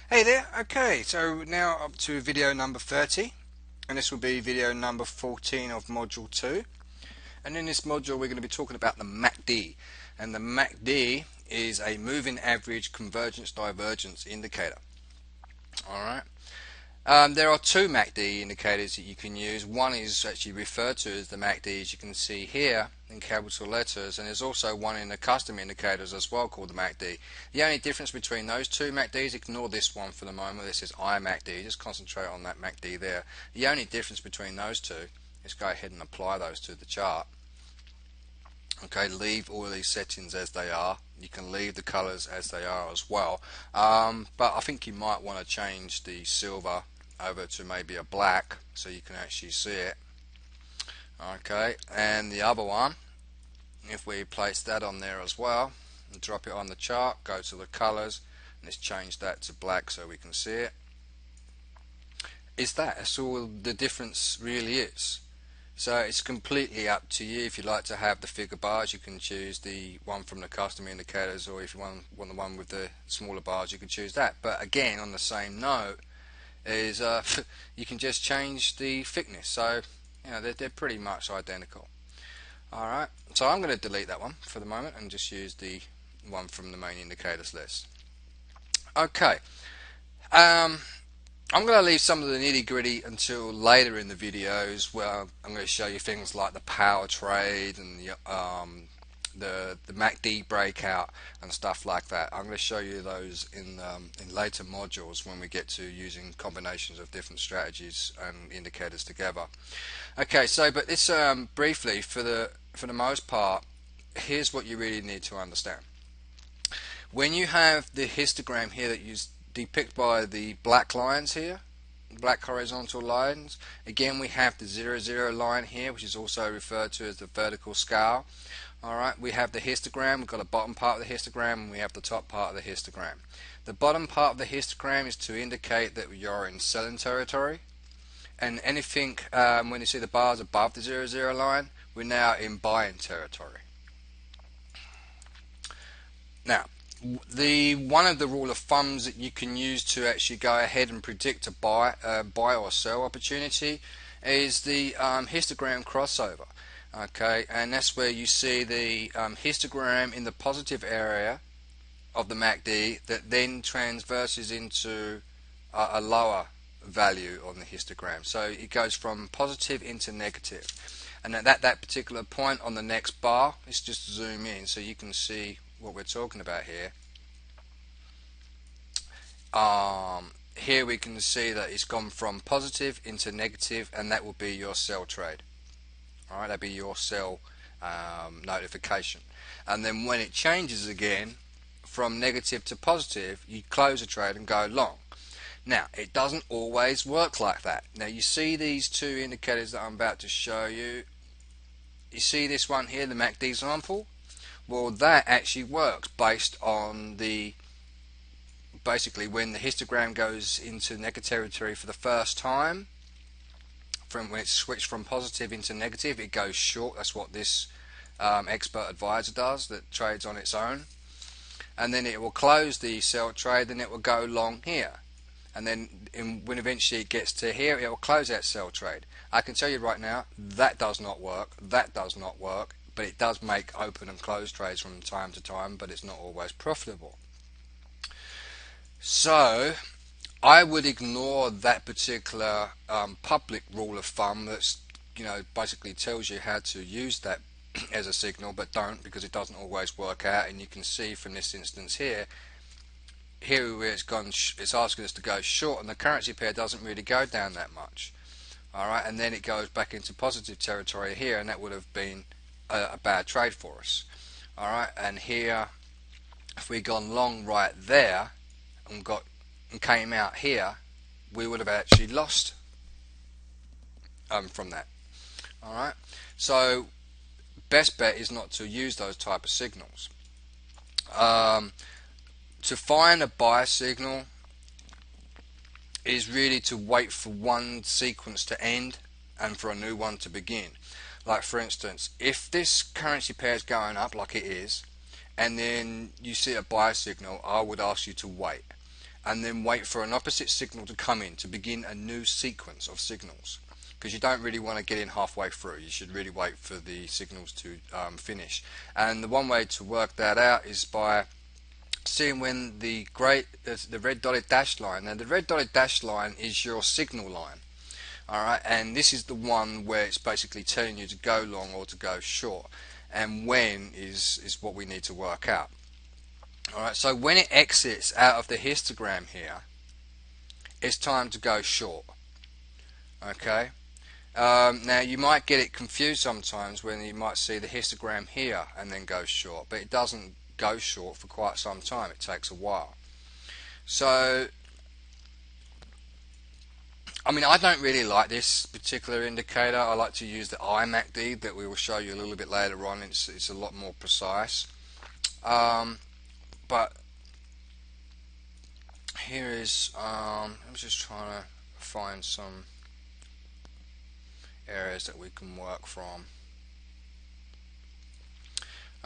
Hey there, okay, so now up to video number 30, and this will be video number 14 of module 2. And in this module we're going to be talking about the MACD, and the MACD is a moving average convergence divergence indicator. Alright, there are two MACD indicators that you can use. One is actually referred to as the MACD, as you can see here in capital letters, and there's also one in the custom indicators as well called the MACD. The only difference between those two MACDs, ignore this one for the moment, this is IMACD, just concentrate on that MACD there. The only difference between those two is go ahead and apply those to the chart. Okay, leave all of these settings as they are. You can leave the colors as they are as well, but I think you might want to change the silver over to maybe a black so you can actually see it. Okay, and the other one, if we place that on there as well and drop it on the chart, go to the colors and let's change that to black so we can see it. That's all the difference really is. So it's completely up to you. If you like to have the figure bars, you can choose the one from the custom indicators, or if you want the one with the smaller bars, you can choose that. But again, on the same note, is you can just change the thickness, so they're pretty much identical. Alright, so I'm going to delete that one for the moment and just use the one from the main indicators list. Okay, I'm going to leave some of the nitty gritty until later in the videos, where I'm going to show you things like the power trade and the MACD breakout and stuff like that. I'm going to show you those in later modules when we get to using combinations of different strategies and indicators together. Okay, so but this briefly, for the most part, here's what you really need to understand. When you have the histogram here that you depict by the black lines here, black horizontal lines, again we have the 0, line here, which is also referred to as the vertical scale. Alright, we have the histogram, we've got a bottom part of the histogram, and we have the top part of the histogram. The bottom part of the histogram is to indicate that you're in selling territory, and anything when you see the bars above the 0, line, we're now in buying territory. Now, one of the rule of thumbs that you can use to actually go ahead and predict a buy or sell opportunity is the histogram crossover. Okay, and that's where you see the histogram in the positive area of the MACD that then transverses into a lower value on the histogram. So it goes from positive into negative. And at that particular point on the next bar, let's just zoom in so you can see what we're talking about here. Here we can see that it's gone from positive into negative, and that will be your sell trade. Alright, that'll be your sell notification. And then when it changes again from negative to positive, you close a trade and go long. Now, it doesn't always work like that. Now, you see these two indicators that I'm about to show you. You see this one here, the MACD example? Well, that actually works based on basically when the histogram goes into negative territory for the first time. From when it's switched from positive into negative, it goes short. That's what this expert advisor does, that trades on its own. And then it will close the sell trade, then it will go long here. And then when eventually it gets to here, it will close that sell trade. I can tell you right now, that does not work. That does not work. But it does make open and close trades from time to time, but it's not always profitable. So I would ignore that particular public rule of thumb that's basically tells you how to use that as a signal, but don't, because it doesn't always work out. And you can see from this instance here where it's asking us to go short, and the currency pair doesn't really go down that much. Alright, and then it goes back into positive territory here, and that would have been a bad trade for us. Alright, and here if we'd gone long right there and came out here, we would have actually lost from that. Alright, so best bet is not to use those type of signals. To find a buy signal is really to wait for one sequence to end and for a new one to begin. Like, for instance, if this currency pair is going up like it is, and then you see a buy signal, I would ask you to wait. and then wait for an opposite signal to come in to begin a new sequence of signals, because you don't really want to get in halfway through. You should really wait for the signals to finish. And the one way to work that out is by seeing when the red dotted dashed line. Now the red dotted dashed line is your signal line. Alright, and this is the one where it's basically telling you to go long or to go short, and when is what we need to work out. Alright, so when it exits out of the histogram here, it's time to go short. Okay, now you might get it confused sometimes when you might see the histogram here and then go short, but it doesn't go short for quite some time. It takes a while. So I mean, I don't really like this particular indicator. I like to use the iMACD that we will show you a little bit later on. It's a lot more precise. But here is, I'm just trying to find some areas that we can work from.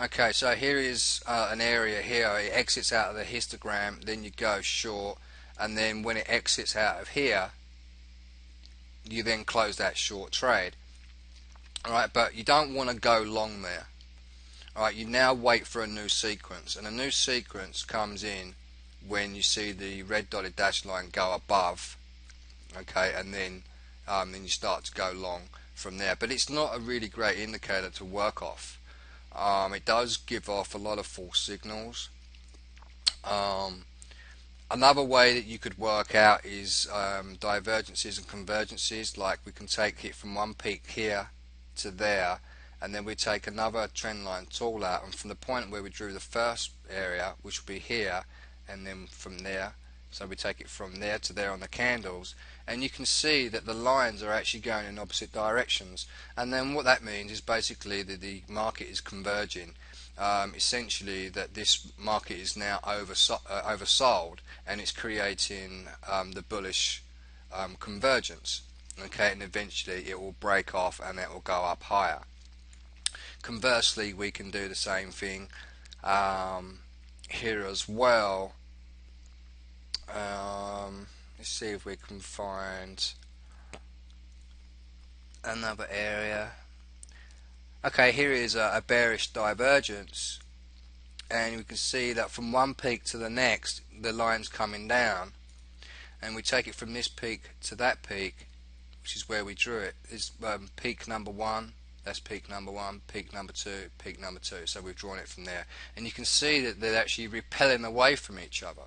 Okay, so here is an area here. It exits out of the histogram, then you go short, and then when it exits out of here, you then close that short trade. Alright, but you don't want to go long there. Alright, you now wait for a new sequence, and a new sequence comes in when you see the red dotted dashed line go above. Okay, and then you start to go long from there. But it's not a really great indicator to work off. It does give off a lot of false signals. Another way that you could work out is divergences and convergences. Like we can take it from one peak here to there, and then we take another trendline tool out, and from the point where we drew the first area, which will be here, and then from there, so we take it from there to there on the candles, and you can see that the lines are actually going in opposite directions. And then what that means is basically that the market is converging. Essentially that this market is now oversold, and it's creating the bullish convergence. Okay, and eventually it will break off and it will go up higher. Conversely, we can do the same thing here as well. Let's see if we can find another area. Okay, here is a bearish divergence, and we can see that from one peak to the next the line's coming down, and we take it from this peak to that peak, which is where we drew it. Is peak number one, that's peak number one, peak number two, peak number two. So we've drawn it from there, and you can see that they're actually repelling away from each other.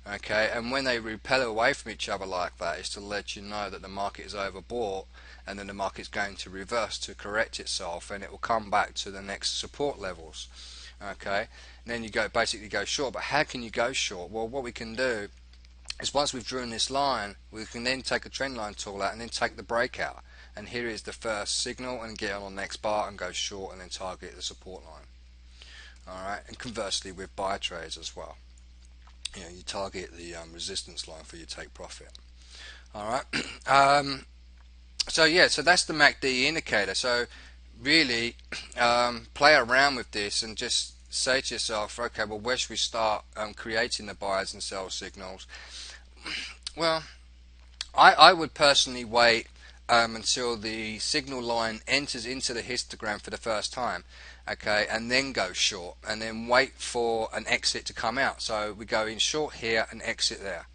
Okay, and when they repel away from each other like that, it's to let you know that the market is overbought, and then the market's going to reverse to correct itself, and it will come back to the next support levels. Okay, and then you basically go short. But how can you go short? Well, what we can do is, once we've drawn this line, we can then take a trend line tool out and then take the breakout, and here is the first signal, and get on the next bar and go short and then target the support line. Alright, and conversely with buy trades as well. You know, you target the resistance line for your take profit. Alright, so yeah, so that's the MACD indicator. So really play around with this and just say to yourself, okay, well, where should we start creating the buyers and sell signals? Well, I would personally wait until the signal line enters into the histogram for the first time, okay, and then go short, and then wait for an exit to come out. So we go in short here and exit there.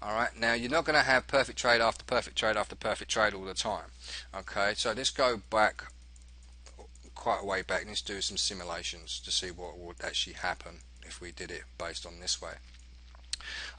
Alright, now you're not going to have perfect trade after perfect trade after perfect trade all the time. Okay, so let's go back quite a way back and let's do some simulations to see what would actually happen if we did it based on this way.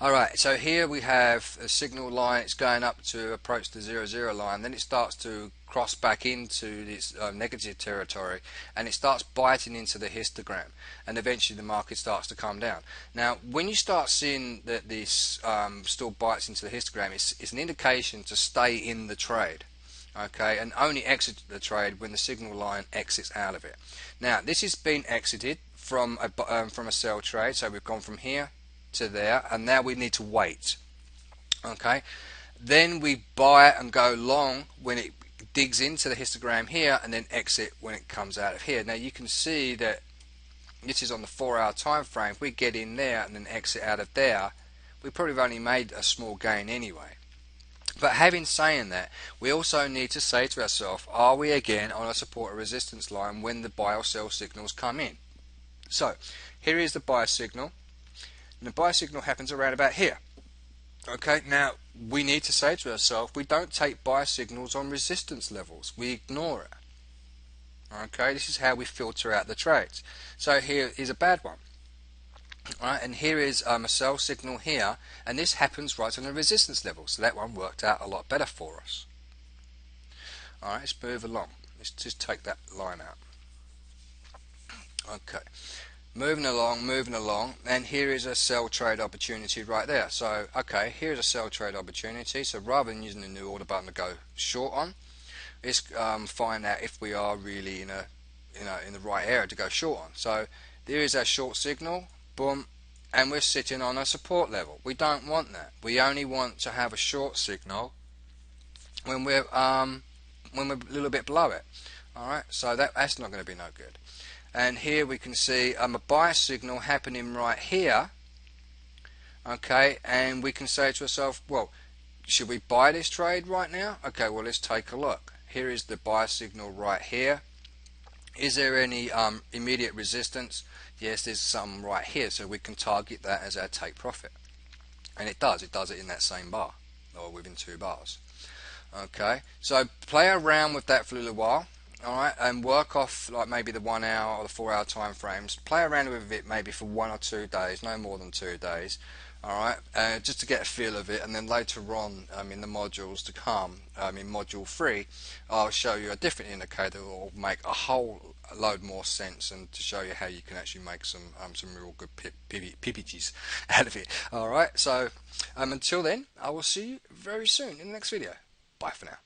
Alright, so here we have a signal line. It's going up to approach the 0-0 line, then it starts to cross back into this negative territory, and it starts biting into the histogram, and eventually the market starts to come down. Now when you start seeing that this still bites into the histogram, it's an indication to stay in the trade. Okay, and only exit the trade when the signal line exits out of it. Now this has been exited from a sell trade, so we've gone from here to there, and now we need to wait. Okay, then we buy and go long when it digs into the histogram here, and then exit when it comes out of here. Now you can see that this is on the 4-hour time frame. If we get in there and then exit out of there, we probably have only made a small gain anyway. But having saying that, we also need to say to ourselves, are we again on a support or resistance line when the buy or sell signals come in? So here is the buy signal, and the buy signal happens around about here. Okay, now we need to say to ourselves, we don't take buy signals on resistance levels, we ignore it. Okay, this is how we filter out the trades. So here is a bad one. Alright, and here is a sell signal here, and this happens right on the resistance level, so that one worked out a lot better for us. Alright, let's move along. Let's just take that line out. Okay, moving along, and here is a sell trade opportunity right there. So, okay, here's a sell trade opportunity, so rather than using the new order button to go short on, let's find out if we are really in the right area to go short on. So there is our short signal, boom, and we're sitting on a support level. We don't want that. We only want to have a short signal when we're a little bit below it. Alright, so that's not going to be no good. And here we can see a buy signal happening right here. Okay, and we can say to ourselves, well, should we buy this trade right now? Okay, well, let's take a look. Here is the buy signal right here. Is there any immediate resistance? Yes, there's some right here, so we can target that as our take profit. And it does it in that same bar, or within 2 bars. Okay, so play around with that for a little while, alright, and work off like maybe the 1 hour or the 4 hour time frames. Play around with it maybe for 1 or 2 days, no more than 2 days. Alright, just to get a feel of it, and then later on in the modules to come, in module 3, I'll show you a different indicator that will make a whole load more sense, and to show you how you can actually make some real good PPGs out of it. Alright, so until then, I will see you very soon in the next video. Bye for now.